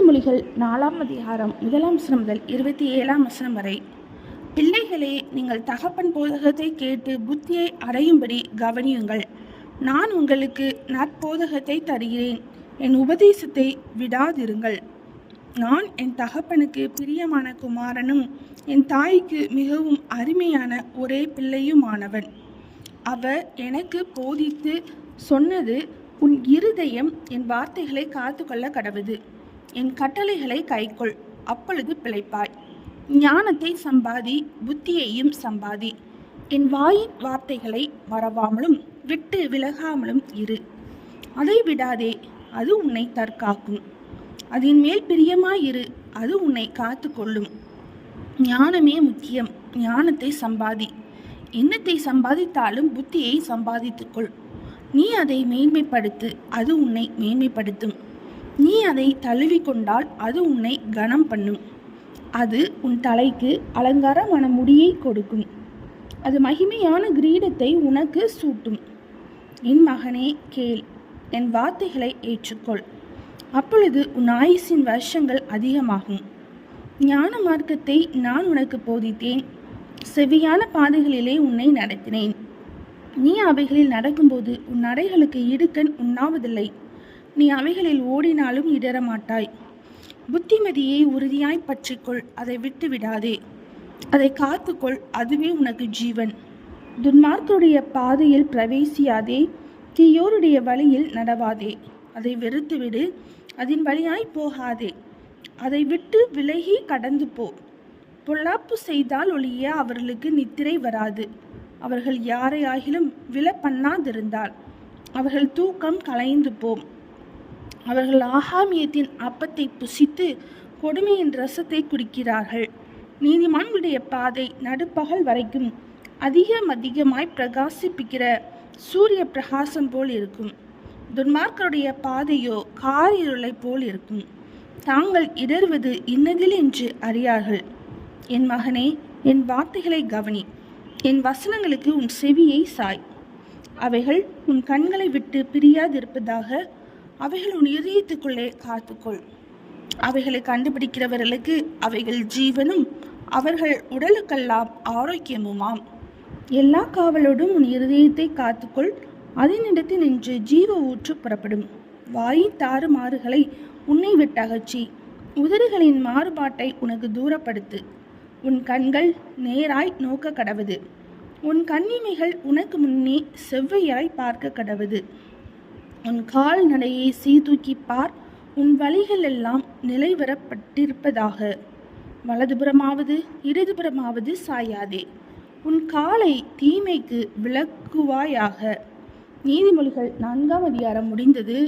நீதிமொழிகள் 4ஆம் அதிகாரம் 1ஆம் வசனம் முதல் 27ஆம் வசனம் வரை. பிள்ளைகளே, நீங்கள் தகப்பன் போதகத்தை கேட்டு புத்தியை அடையும்படி கவனியுங்கள். நான் உங்களுக்கு நற்போதகத்தை தருகிறேன், என் உபதேசத்தை விடாதிருங்கள். நான் என் தகப்பனுக்கு பிரியமான குமாரனும் என் தாய்க்கு மிகவும் அருமையான ஒரே பிள்ளையுமானவன். அவர் எனக்கு போதித்து சொன்னது, உன் இருதயம் என் வார்த்தைகளை காத்து கொள்ள கடவுது, என் கட்டளைகளை கைக்கொள், அப்பொழுது பிழைப்பாய். ஞானத்தை சம்பாதி, புத்தியையும் சம்பாதி. என் வாயின் வார்த்தைகளை மறவாமலும் விட்டு விலகாமலும் இரு. அதை விடாதே, அது உன்னை தற்காக்கும். அதன் மேல் பிரியமாயிரு, அது உன்னை காத்து கொள்ளும். ஞானமே முக்கியம், ஞானத்தை சம்பாதி. எண்ணத்தை சம்பாதித்தாலும் புத்தியை சம்பாதித்துக்கொள். நீ அதை மேன்மைப்படுத்து, அது உன்னை மேன்மைப்படுத்தும். நீ அதை தழுவிக்கொண்டால் அது உன்னை கனம் பண்ணும். அது உன் தலைக்கு அலங்காரமான முடியை கொடுக்கும். அது மகிமையான கிரீடத்தை உனக்கு சூட்டும். என் மகனே கேள், என் வார்த்தைகளை ஏற்றுக்கொள், அப்பொழுது உன் ஆயுசின் வருஷங்கள் அதிகமாகும். ஞான மார்க்கத்தை நான் உனக்கு போதித்தேன், செவ்வியான பாதைகளிலே உன்னை நடத்தினேன். நீ அவைகளில் நடக்கும்போது உன் நடைகளுக்கு இடுக்கண் உண்ணாவதில்லை. நீ அவைகளில் ஓடினாலும் இடரமாட்டாய். புத்திமதியை உறுதியாய் பற்றிக்கொள், அதை விட்டு விடாதே. அதை காத்துக்கொள், அதுவே உனக்கு ஜீவன். துன்மார்க்கருடைய பாதையில் பிரவேசியாதே, தீயோருடைய வழியில் நடவாதே. அதை வெறுத்துவிடு, அதன் வழியாய் போகாதே. அதை விட்டு விலகி கடந்து போ. பொல்லாப்பு செய்தால் ஒழிய அவர்களுக்கு நித்திரை வராது. அவர்கள் யாரையாகிலும் விழ பண்ணாதிருந்தால் அவர்கள் தூக்கம் கலைந்து போம். அவர்கள் ஆகாமியத்தின் அப்பத்தை புசித்து கொடுமையின் ரசத்தை குடிக்கிறார்கள். நீதிமான்களுடைய பாதை நடுப்பகல் வரைக்கும் அதிகமாய் பிரகாசிப்பிக்கிற சூரிய பிரகாசம் போல் இருக்கும். துன்மார்க்கருடைய பாதையோ காரிருளை போல் இருக்கும். தாங்கள் இடறுவது இன்னதில் என்று அறியார்கள். என் மகனே, என் வார்த்தைகளை கவனி, என் வசனங்களுக்கு உன் செவியை சாய். அவைகள் உன் கண்களை விட்டு பிரியாதிருப்பதாக அவைகள் உன் இதயத்துக்குள்ளே காத்துக்கொள். அவைகளை கண்டுபிடிக்கிறவர்களுக்கு அவைகள் ஜீவனும் அவர்கள் உடலுக்கெல்லாம் ஆரோக்கியமுமாம். எல்லா காவலோடும் உன் இருதயத்தை காத்துக்கொள், அதனிடத்தில் நின்று ஜீவ ஊற்று புறப்படும். வாயின் தாறுமாறுகளை உன்னை விட்டு அகற்றி உதடுகளின் மாறுபாட்டை உனக்கு தூரப்படுத்து. உன் கண்கள் நேராய் நோக்க கடவுது, உன் கண்ணிமைகள் உனக்கு முன்னே செவ்வையாய் பார்க்க கடவுது. உன் கால் நடையை சீதூக்கி பார், உன் வழிகள் எல்லாம் நிலைவரப்பட்டிருப்பதாக. வலதுபுறமாவது இடதுபுறமாவது சாயாதே. உன் காலை தீமைக்கு விலக்குவாயாக. நீதிமொழிகள் 4ஆம் அதிகாரம் முடிந்தது.